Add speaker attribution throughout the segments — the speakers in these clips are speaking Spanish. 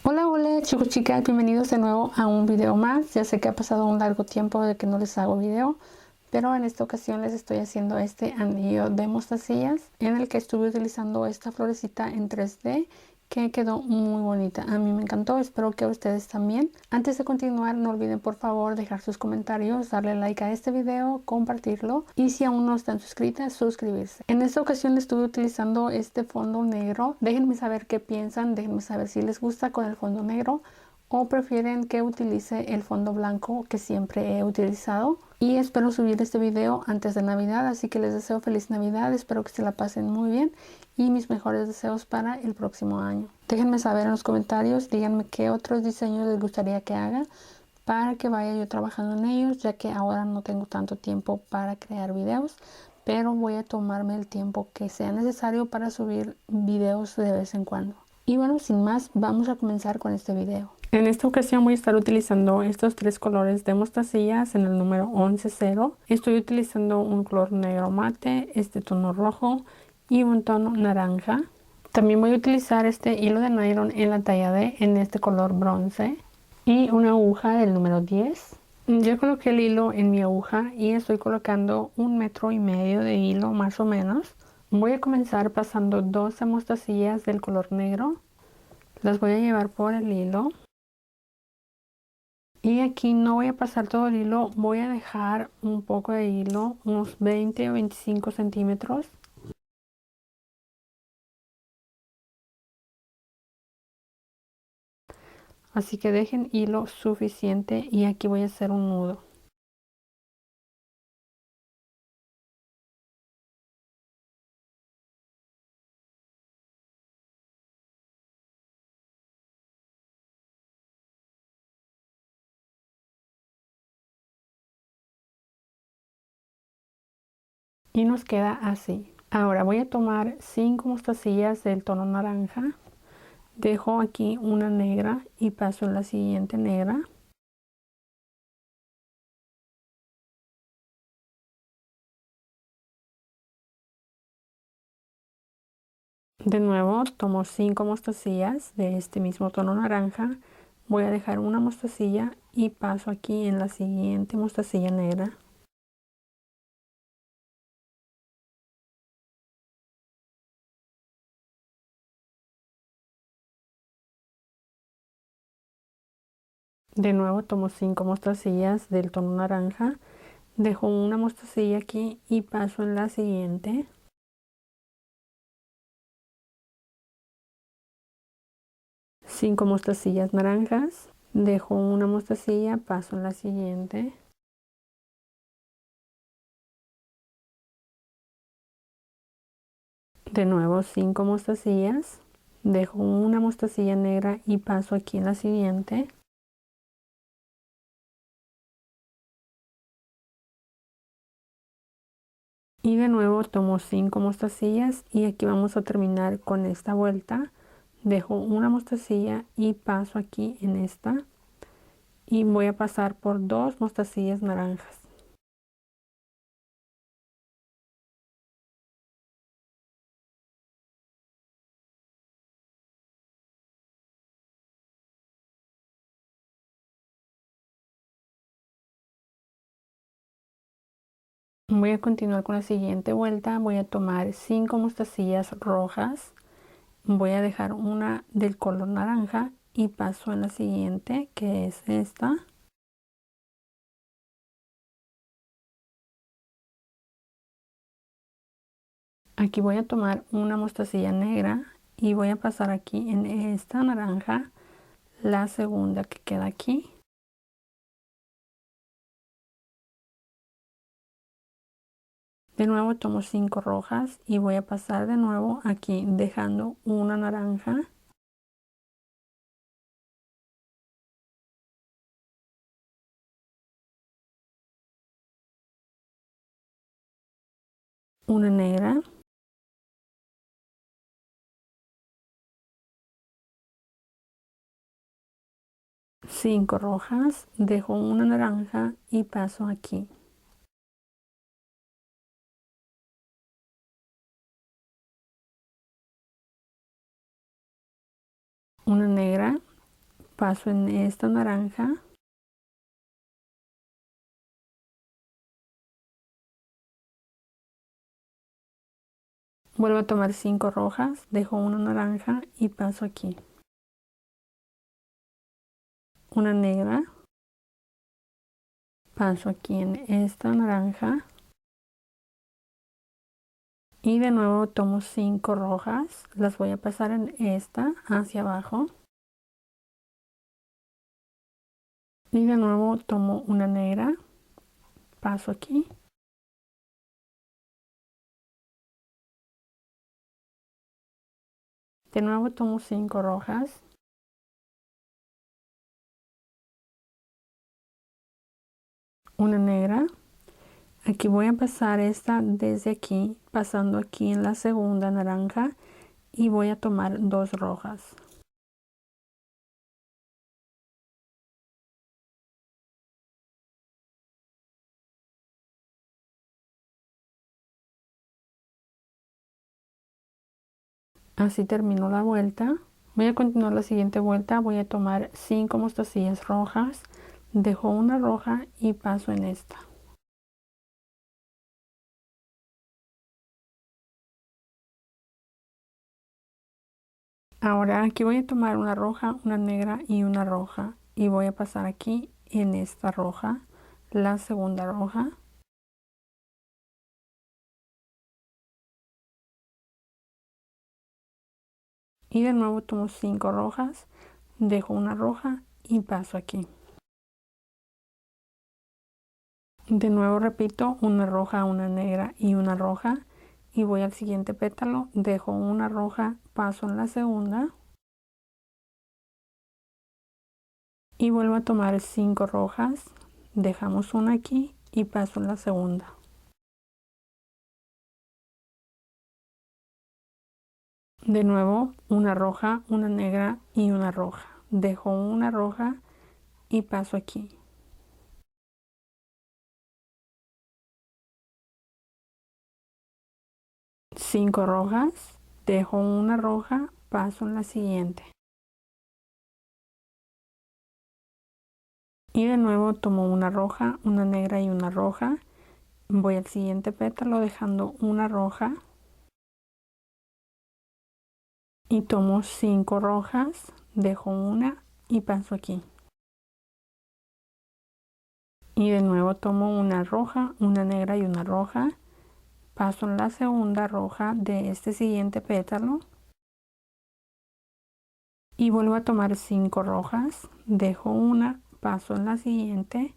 Speaker 1: Hola, hola chicos, chicas, bienvenidos de nuevo a un video más. Ya sé que ha pasado un largo tiempo de que no les hago video, pero en esta ocasión les estoy haciendo este anillo de mostacillas en el que estuve utilizando esta florecita en 3D que quedó muy bonita. A mí me encantó, espero que a ustedes también. Antes de continuar, no olviden por favor dejar sus comentarios, darle like a este video, compartirlo y si aún no están suscritas, suscribirse. En esta ocasión estuve utilizando este fondo negro. Déjenme saber qué piensan, déjenme saber si les gusta con el fondo negro o prefieren que utilice el fondo blanco que siempre he utilizado. Y espero subir este video antes de Navidad, así que les deseo feliz Navidad, espero que se la pasen muy bien y mis mejores deseos para el próximo año. Déjenme saber en los comentarios, díganme qué otros diseños les gustaría que haga para que vaya yo trabajando en ellos, ya que ahora no tengo tanto tiempo para crear videos, pero voy a tomarme el tiempo que sea necesario para subir videos de vez en cuando. Y bueno, sin más, vamos a comenzar con este video. En esta ocasión voy a estar utilizando estos tres colores de mostacillas en el número 11-0. Estoy utilizando un color negro mate, este tono rojo y un tono naranja. También voy a utilizar este hilo de nylon en la talla D en este color bronce y una aguja del número 10. Ya coloqué el hilo en mi aguja y estoy colocando 1,5 metros de hilo más o menos. Voy a comenzar pasando 12 mostacillas del color negro. Las voy a llevar por el hilo. Y aquí no voy a pasar todo el hilo, voy a dejar un poco de hilo, unos 20 o 25 centímetros. Así que dejen hilo suficiente y aquí voy a hacer un nudo. Y nos queda así. Ahora voy a tomar 5 mostacillas del tono naranja. Dejo aquí una negra y paso en la siguiente negra. De nuevo tomo 5 mostacillas de este mismo tono naranja. Voy a dejar una mostacilla y paso aquí en la siguiente mostacilla negra. De nuevo tomo 5 mostacillas del tono naranja. Dejo una mostacilla aquí y paso en la siguiente. Cinco mostacillas naranjas. Dejo una mostacilla, paso en la siguiente. De nuevo 5 mostacillas. Dejo una mostacilla negra y paso aquí en la siguiente. Y de nuevo tomo 5 mostacillas y aquí vamos a terminar con esta vuelta. Dejo una mostacilla y paso aquí en esta. Y voy a pasar por 2 mostacillas naranjas. Voy a continuar con la siguiente vuelta. Voy a tomar 5 mostacillas rojas. Voy a dejar una del color naranja y paso en la siguiente, que es esta. Aquí voy a tomar una mostacilla negra y voy a pasar aquí en esta naranja, la segunda que queda aquí. De nuevo tomo 5 rojas y voy a pasar de nuevo aquí dejando una naranja. Una negra. 5 rojas, dejo una naranja y paso aquí. Una negra, paso en esta naranja, vuelvo a tomar 5 rojas, dejo una naranja y paso aquí, una negra, paso aquí en esta naranja y de nuevo tomo 5 rojas, las voy a pasar en esta hacia abajo y de nuevo tomo una negra, paso aquí, de nuevo tomo 5 rojas, una negra, aquí voy a pasar esta desde aquí, pasando aquí en la segunda naranja y voy a tomar 2 rojas. Así termino la vuelta. Voy a continuar la siguiente vuelta. Voy a tomar 5 mostacillas rojas, dejo una roja y paso en esta. Ahora aquí voy a tomar una roja, una negra y una roja y voy a pasar aquí en esta roja, la segunda roja. Y de nuevo tomo 5 rojas, dejo una roja y paso aquí. De nuevo repito, una roja, una negra y una roja y voy al siguiente pétalo, dejo una roja, paso en la segunda y vuelvo a tomar 5 rojas, dejamos una aquí y paso en la segunda. De nuevo una roja, una negra y una roja, dejo una roja y paso aquí. Cinco rojas, dejo una roja, paso en la siguiente. Y de nuevo tomo una roja, una negra y una roja. Voy al siguiente pétalo dejando una roja. Y tomo 5 rojas, dejo una y paso aquí. Y de nuevo tomo una roja, una negra y una roja. Paso en la segunda roja de este siguiente pétalo. Y vuelvo a tomar 5 rojas, dejo una, paso en la siguiente.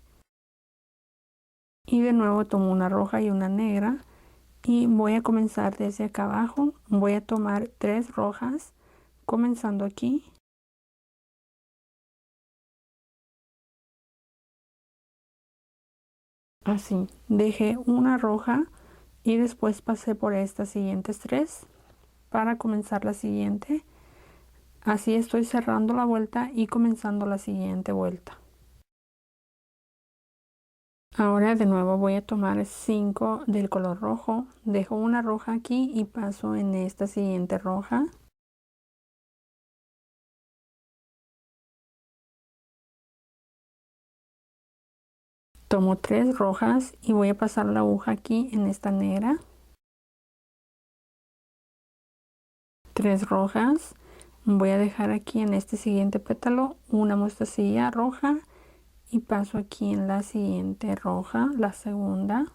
Speaker 1: Y de nuevo tomo una roja y una negra. Y voy a comenzar desde acá abajo. Voy a tomar 3 rojas, comenzando aquí. Así, dejé una roja y después pasé por estas siguientes 3 para comenzar la siguiente. Así estoy cerrando la vuelta y comenzando la siguiente vuelta. Ahora de nuevo voy a tomar 5 del color rojo, dejo una roja aquí y paso en esta siguiente roja. Tomo 3 rojas y voy a pasar la aguja aquí en esta negra. 3 rojas, voy a dejar aquí en este siguiente pétalo una mostacilla roja y paso aquí en la siguiente roja, la segunda.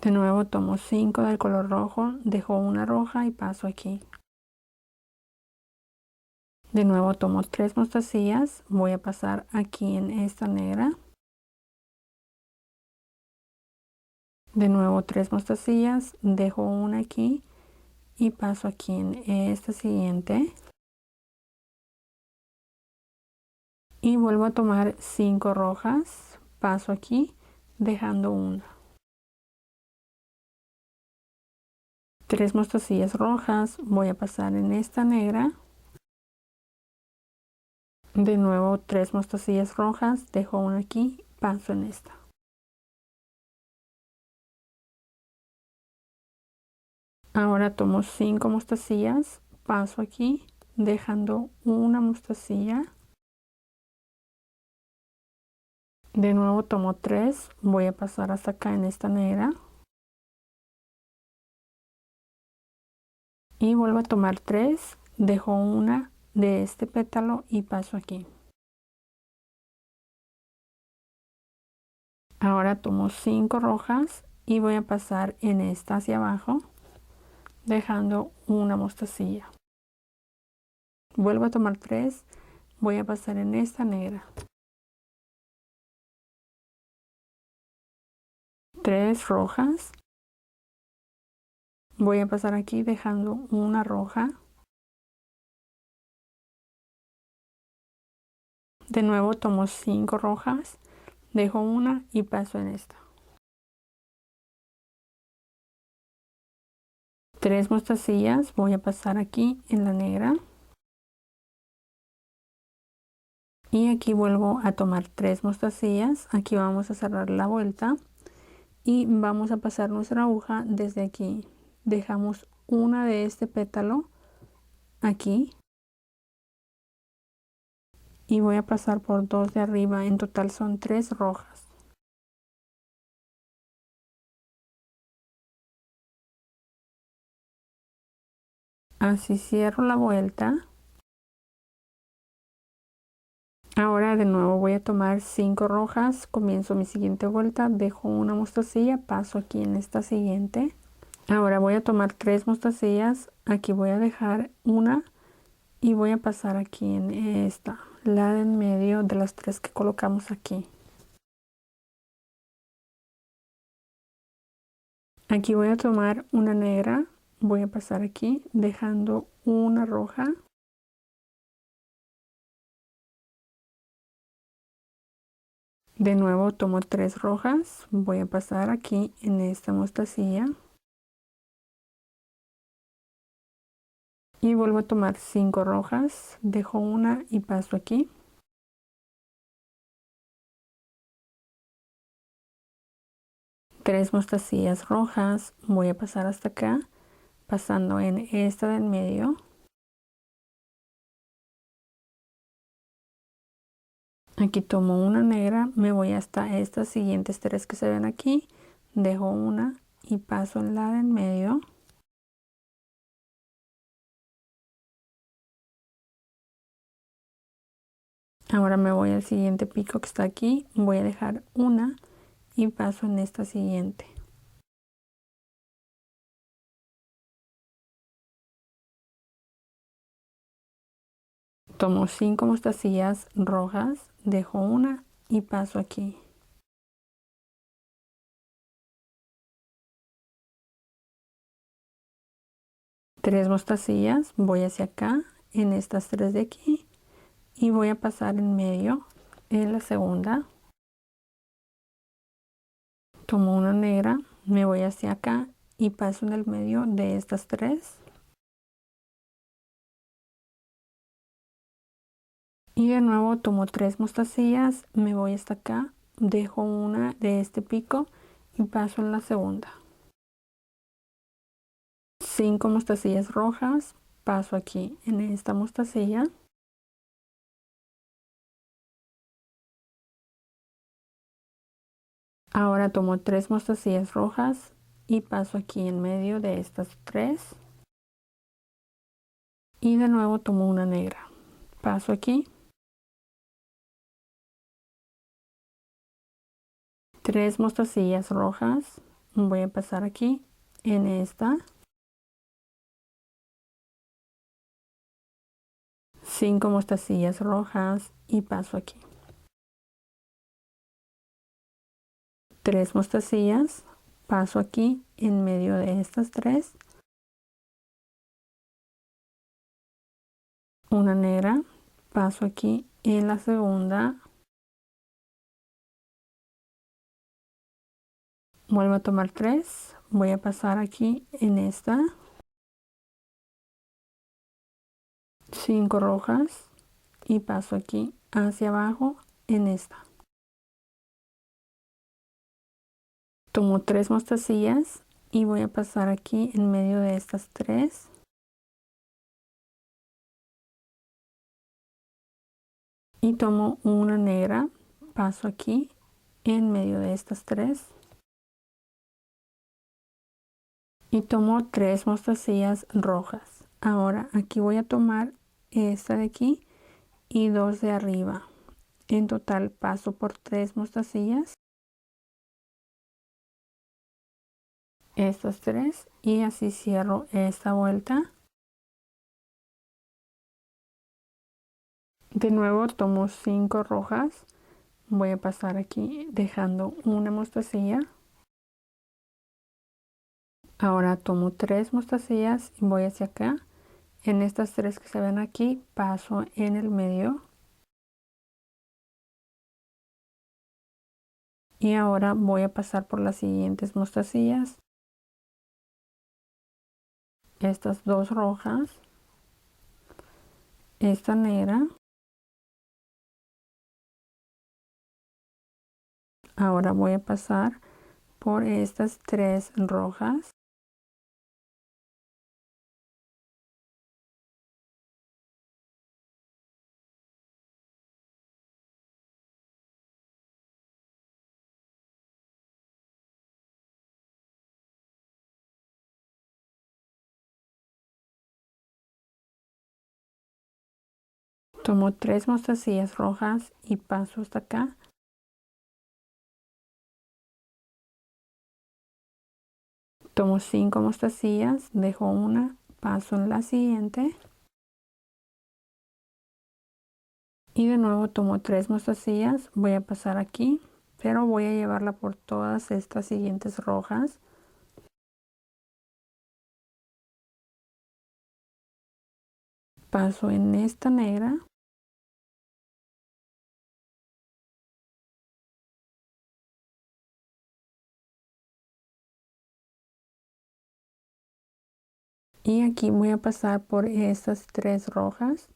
Speaker 1: De nuevo tomo 5 del color rojo, dejo una roja y paso aquí. De nuevo tomo 3 mostacillas, voy a pasar aquí en esta negra. De nuevo 3 mostacillas, dejo una aquí y paso aquí en esta siguiente. Y vuelvo a tomar 5 rojas, paso aquí, dejando una. 3 mostacillas rojas, voy a pasar en esta negra. De nuevo 3 mostacillas rojas, dejo una aquí, paso en esta. Ahora tomo 5 mostacillas, paso aquí, dejando una mostacilla. De nuevo tomo 3, voy a pasar hasta acá en esta negra y vuelvo a tomar 3, dejo una de este pétalo y paso aquí. Ahora tomo 5 rojas y voy a pasar en esta hacia abajo, dejando una mostacilla. Vuelvo a tomar 3, voy a pasar en esta negra. 3 rojas. Voy a pasar aquí dejando una roja. De nuevo tomo 5 rojas, dejo una y paso en esta. 3 mostacillas, voy a pasar aquí en la negra. Y aquí vuelvo a tomar 3 mostacillas, aquí vamos a cerrar la vuelta y vamos a pasar nuestra aguja desde aquí. Dejamos una de este pétalo aquí y voy a pasar por 2 de arriba, en total son 3 rojas. Así cierro la vuelta. Ahora de nuevo voy a tomar 5 rojas, comienzo mi siguiente vuelta, dejo una mostacilla, paso aquí en esta siguiente. Ahora voy a tomar 3 mostacillas, aquí voy a dejar una y voy a pasar aquí en esta, la de en medio de las 3 que colocamos aquí. Aquí voy a tomar una negra, voy a pasar aquí dejando una roja. De nuevo tomo 3 rojas, voy a pasar aquí en esta mostacilla. Y vuelvo a tomar 5 rojas, dejo una y paso aquí. Tres mostacillas rojas, voy a pasar hasta acá, pasando en esta del medio. Aquí tomo una negra, me voy hasta estas siguientes 3 que se ven aquí, dejo una y paso en la del medio. Ahora me voy al siguiente pico que está aquí, voy a dejar una y paso en esta siguiente. Tomo 5 mostacillas rojas, dejo una y paso aquí. Tres mostacillas, voy hacia acá en estas 3 de aquí y voy a pasar en medio en la segunda. Tomo una negra, me voy hacia acá y paso en el medio de estas 3. Y de nuevo tomo 3 mostacillas, me voy hasta acá, dejo una de este pico y paso en la segunda. 5 mostacillas rojas, paso aquí en esta mostacilla. Ahora tomo 3 mostacillas rojas y paso aquí en medio de estas 3. Y de nuevo tomo una negra, paso aquí. 3 mostacillas rojas, voy a pasar aquí en esta. 5 mostacillas rojas y paso aquí. 3 mostacillas, paso aquí en medio de estas 3. Una negra, paso aquí en la segunda. Vuelvo a tomar 3, voy a pasar aquí en esta. 5 rojas y paso aquí hacia abajo en esta. Tomo 3 mostacillas y voy a pasar aquí en medio de estas 3. y tomo una negra, paso aquí en medio de estas tres y tomo 3 mostacillas rojas. Ahora aquí voy a tomar esta de aquí y 2 de arriba. En total paso por 3 mostacillas, estas 3, y así cierro esta vuelta. De nuevo tomo 5 rojas, voy a pasar aquí dejando una mostacilla. Ahora tomo 3 mostacillas y voy hacia acá. En estas 3 que se ven aquí paso en el medio. Y ahora voy a pasar por las siguientes mostacillas. Estas 2 rojas, esta negra. Ahora voy a pasar por estas 3 rojas. Tomo 3 mostacillas rojas y paso hasta acá. Tomo 5 mostacillas, dejo una, paso en la siguiente. Y de nuevo tomo 3 mostacillas, voy a pasar aquí, pero voy a llevarla por todas estas siguientes rojas. Paso en esta negra. Y aquí voy a pasar por estas 3 rojas.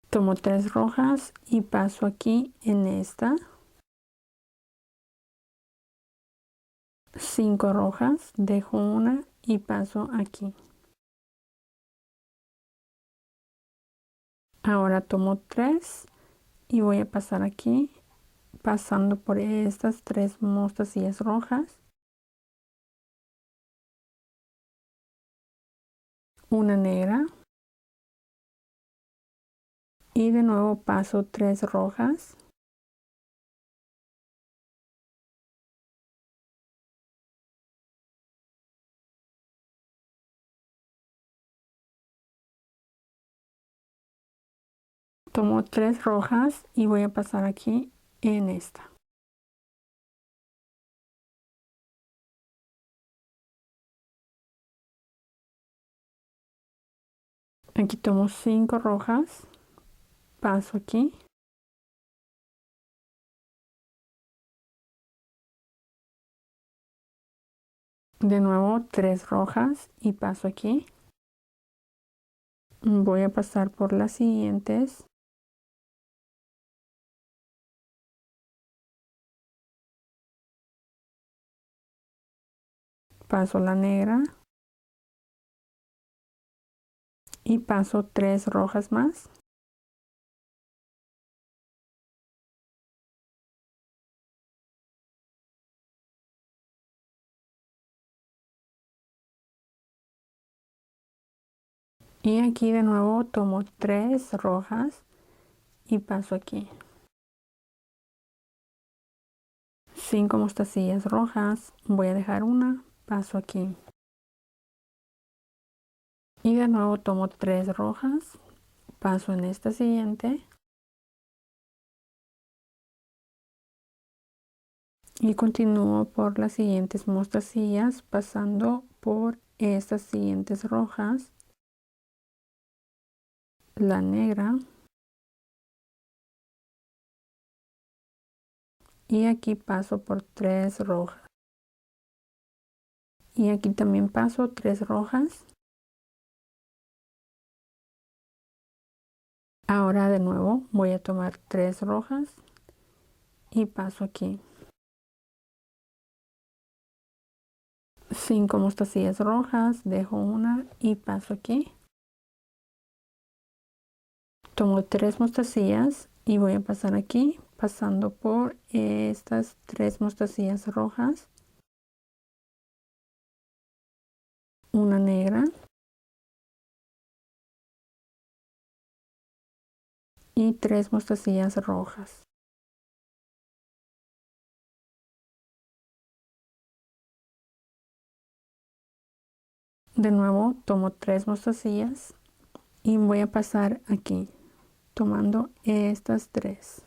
Speaker 1: Tomo 3 rojas y paso aquí en esta. 5 rojas, dejo una y paso aquí. Ahora tomo 3 y voy a pasar aquí, pasando por estas 3 mostacillas rojas. Una negra. Y de nuevo paso 3 rojas. Tomo 3 rojas y voy a pasar aquí en esta. Aquí tomo 5 rojas, paso aquí. De nuevo 3 rojas y paso aquí. Voy a pasar por las siguientes. Paso la negra. Y paso 3 rojas más. Y aquí de nuevo tomo 3 rojas y paso aquí. 5 mostacillas rojas, voy a dejar una, paso aquí. Y de nuevo tomo 3 rojas, paso en esta siguiente. Y continúo por las siguientes mostacillas, pasando por estas siguientes rojas. La negra. Y aquí paso por 3 rojas. Y aquí también paso 3 rojas. Ahora de nuevo voy a tomar 3 rojas y paso aquí. 5 mostacillas rojas, dejo una y paso aquí. Tomo 3 mostacillas y voy a pasar aquí, pasando por estas 3 mostacillas rojas, una negra y 3 mostacillas rojas. De nuevo tomo 3 mostacillas y voy a pasar aquí, tomando estas 3.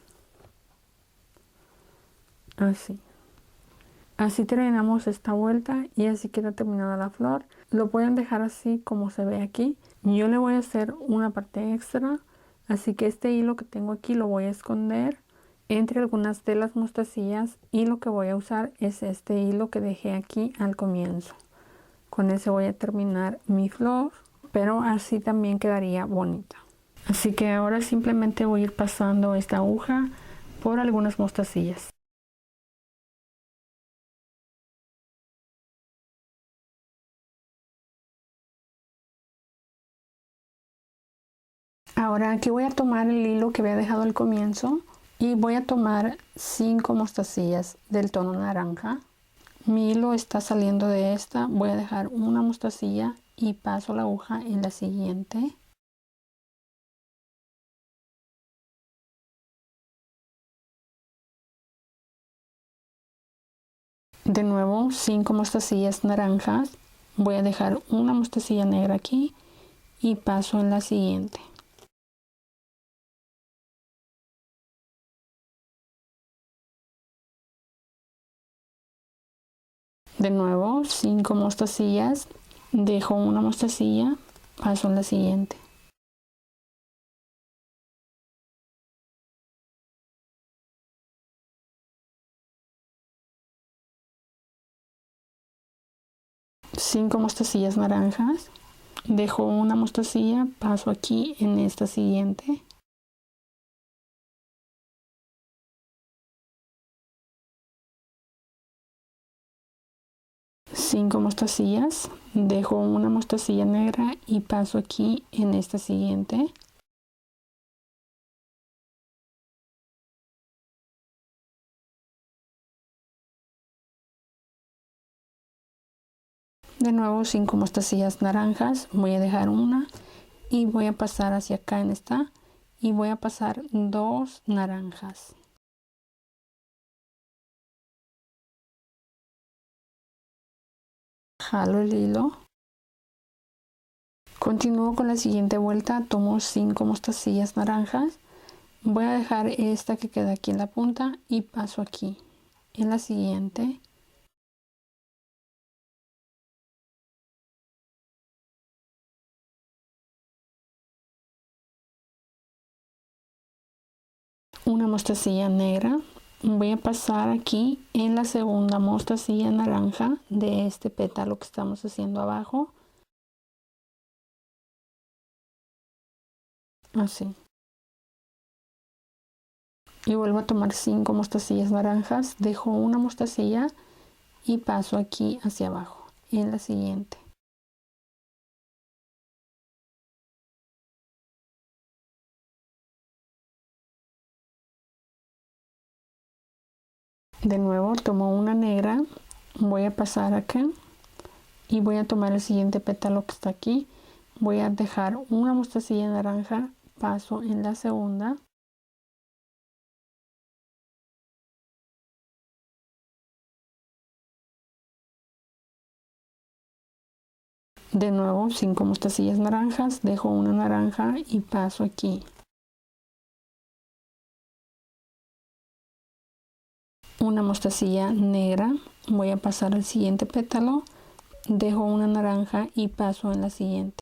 Speaker 1: Así terminamos esta vuelta y así queda terminada la flor. Lo pueden dejar así como se ve aquí. Yo le voy a hacer una parte extra, así que este hilo que tengo aquí lo voy a esconder entre algunas de las mostacillas y lo que voy a usar es este hilo que dejé aquí al comienzo. Con ese voy a terminar mi flor, pero así también quedaría bonita. Así que ahora simplemente voy a ir pasando esta aguja por algunas mostacillas. Ahora aquí voy a tomar el hilo que había dejado al comienzo y voy a tomar 5 mostacillas del tono naranja. Mi hilo está saliendo de esta, voy a dejar una mostacilla y paso la aguja en la siguiente. De nuevo 5 mostacillas naranjas, voy a dejar una mostacilla negra aquí y paso en la siguiente. De nuevo 5 mostacillas, dejo una mostacilla, paso en la siguiente. Cinco mostacillas naranjas, dejo una mostacilla, paso aquí en esta siguiente. Cinco mostacillas, dejo una mostacilla negra y paso aquí en esta siguiente. De nuevo 5 mostacillas naranjas, voy a dejar una y voy a pasar hacia acá en esta y voy a pasar 2 naranjas. Jalo el hilo. Continúo con la siguiente vuelta, tomo 5 mostacillas naranjas, voy a dejar esta que queda aquí en la punta y paso aquí en la siguiente. Una mostacilla negra, voy a pasar aquí en la segunda mostacilla naranja de este pétalo que estamos haciendo abajo, así, y vuelvo a tomar 5 mostacillas naranjas, dejo una mostacilla y paso aquí hacia abajo en la siguiente. De nuevo tomo una negra, voy a pasar acá y voy a tomar el siguiente pétalo que está aquí, voy a dejar una mostacilla naranja, paso en la segunda. De nuevo 5 mostacillas naranjas, dejo una naranja y paso aquí. Una mostacilla negra, voy a pasar al siguiente pétalo, dejo una naranja y paso en la siguiente.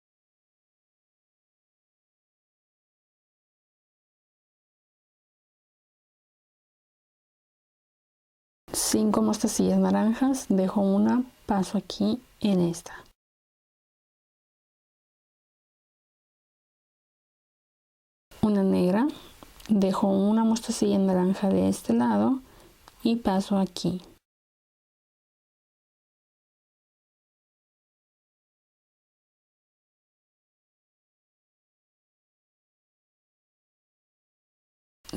Speaker 1: Cinco mostacillas naranjas, dejo una, paso aquí en esta. Una negra, dejo una mostacilla naranja de este lado y paso aquí.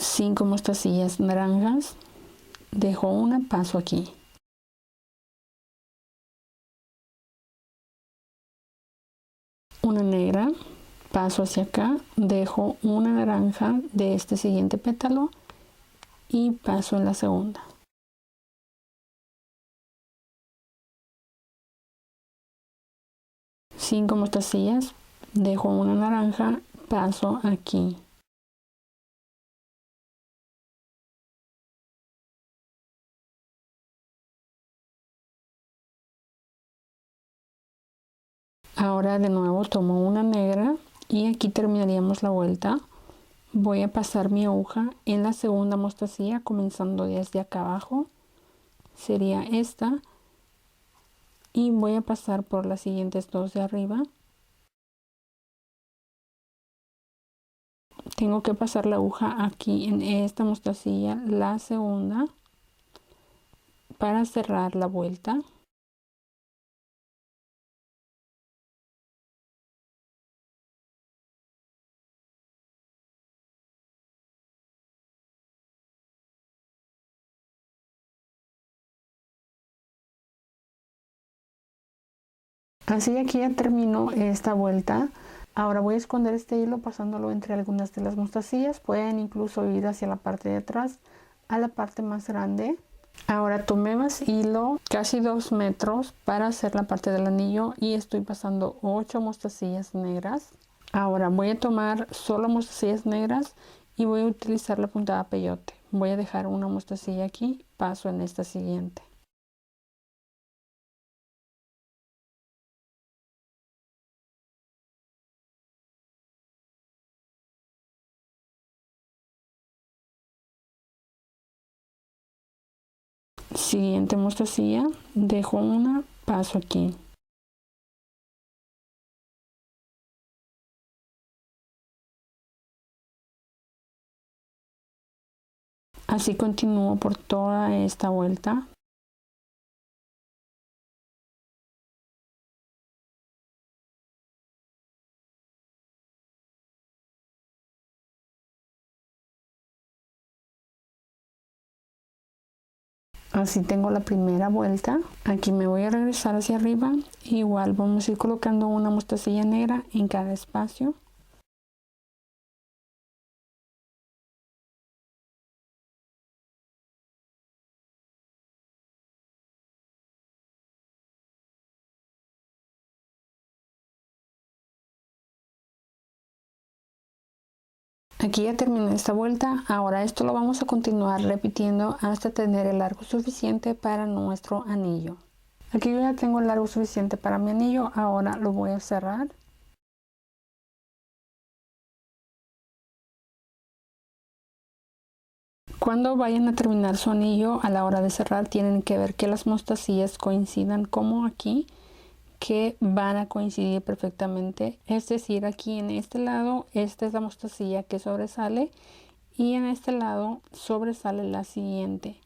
Speaker 1: 5 mostacillas naranjas, dejo una, paso aquí. Una negra, paso hacia acá, dejo una naranja de este siguiente pétalo y paso en la segunda. Cinco mostacillas, dejo una naranja, paso aquí. Ahora de nuevo tomo una negra y aquí terminaríamos la vuelta. Voy a pasar mi aguja en la segunda mostacilla comenzando desde acá abajo. Sería esta. Y voy a pasar por las siguientes dos de arriba. Tengo que pasar la aguja aquí en esta mostacilla, la segunda, para cerrar la vuelta. Así aquí ya termino esta vuelta. Ahora voy a esconder este hilo pasándolo entre algunas de las mostacillas. Pueden incluso ir hacia la parte de atrás, a la parte más grande. Ahora tomé más hilo, casi 2 metros, para hacer la parte del anillo y estoy pasando 8 mostacillas negras. Ahora voy a tomar solo mostacillas negras y voy a utilizar la puntada peyote. Voy a dejar una mostacilla aquí, paso en esta siguiente. Siguiente mostacilla, dejo una, paso aquí. Así continúo por toda esta vuelta. Así tengo la primera vuelta. Aquí me voy a regresar hacia arriba. Igual vamos a ir colocando una mostacilla negra en cada espacio. Aquí ya terminé esta vuelta. Ahora esto lo vamos a continuar repitiendo hasta tener el largo suficiente para nuestro anillo. Aquí yo ya tengo el largo suficiente para mi anillo. Ahora lo voy a cerrar. Cuando vayan a terminar su anillo, a la hora de cerrar tienen que ver que las mostacillas coincidan como aquí, que van a coincidir perfectamente. Es decir, aquí en este lado, esta es la mostacilla que sobresale y en este lado sobresale la siguiente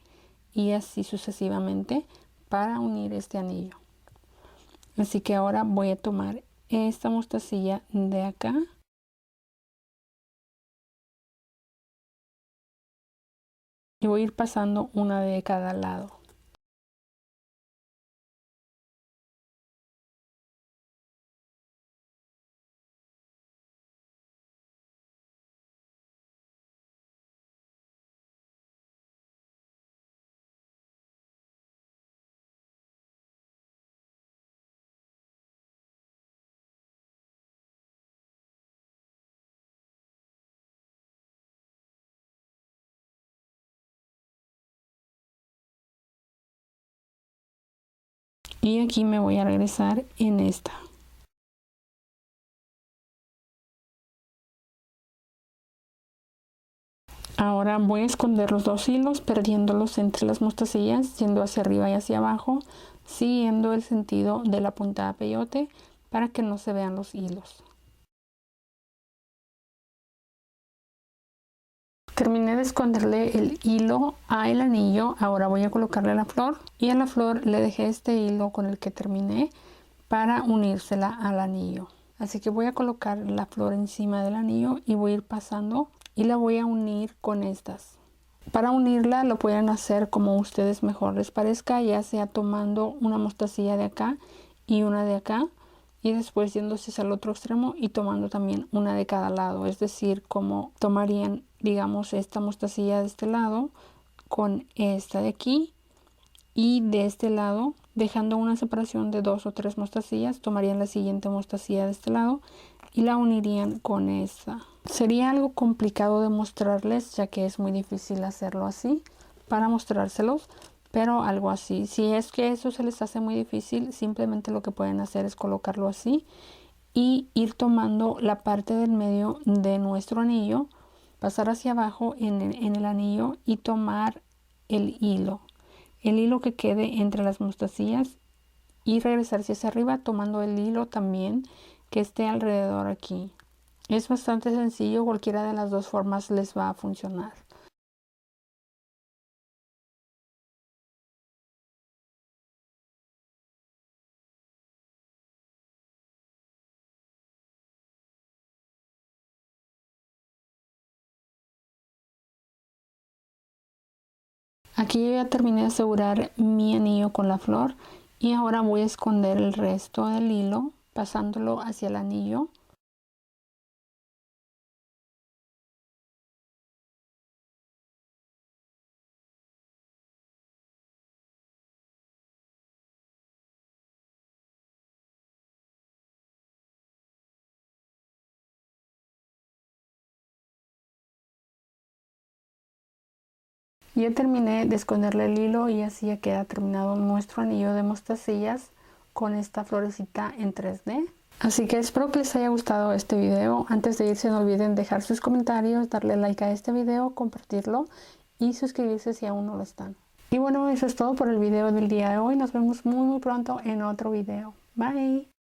Speaker 1: y así sucesivamente para unir este anillo. Así que ahora voy a tomar esta mostacilla de acá y voy a ir pasando una de cada lado. Y aquí me voy a regresar en esta. Ahora voy a esconder los dos hilos perdiéndolos entre las mostacillas, yendo hacia arriba y hacia abajo, siguiendo el sentido de la puntada peyote para que no se vean los hilos. Terminé de esconderle el hilo al anillo. Ahora voy a colocarle la flor y a la flor le dejé este hilo con el que terminé para unírsela al anillo. Así que voy a colocar la flor encima del anillo y voy a ir pasando y la voy a unir con estas. Para unirla lo pueden hacer como ustedes mejor les parezca, ya sea tomando una mostacilla de acá y una de acá, y después yéndose al otro extremo y tomando también una de cada lado. Es decir, como tomarían, digamos, esta mostacilla de este lado con esta de aquí, y de este lado, dejando una separación de 2 o 3 mostacillas, tomarían la siguiente mostacilla de este lado y la unirían con esta. Sería algo complicado de mostrarles, ya que es muy difícil hacerlo así para mostrárselos, pero algo así. Si es que eso se les hace muy difícil, simplemente lo que pueden hacer es colocarlo así y ir tomando la parte del medio de nuestro anillo, pasar hacia abajo en el anillo y tomar el hilo que quede entre las mostacillas y regresarse hacia arriba tomando el hilo también que esté alrededor aquí. Es bastante sencillo, cualquiera de las dos formas les va a funcionar. Aquí yo ya terminé de asegurar mi anillo con la flor y ahora voy a esconder el resto del hilo pasándolo hacia el anillo. Ya terminé de esconderle el hilo y así ya queda terminado nuestro anillo de mostacillas con esta florecita en 3D. Así que espero que les haya gustado este video. Antes de irse no olviden dejar sus comentarios, darle like a este video, compartirlo y suscribirse si aún no lo están. Y bueno, eso es todo por el video del día de hoy. Nos vemos muy pronto en otro video. Bye.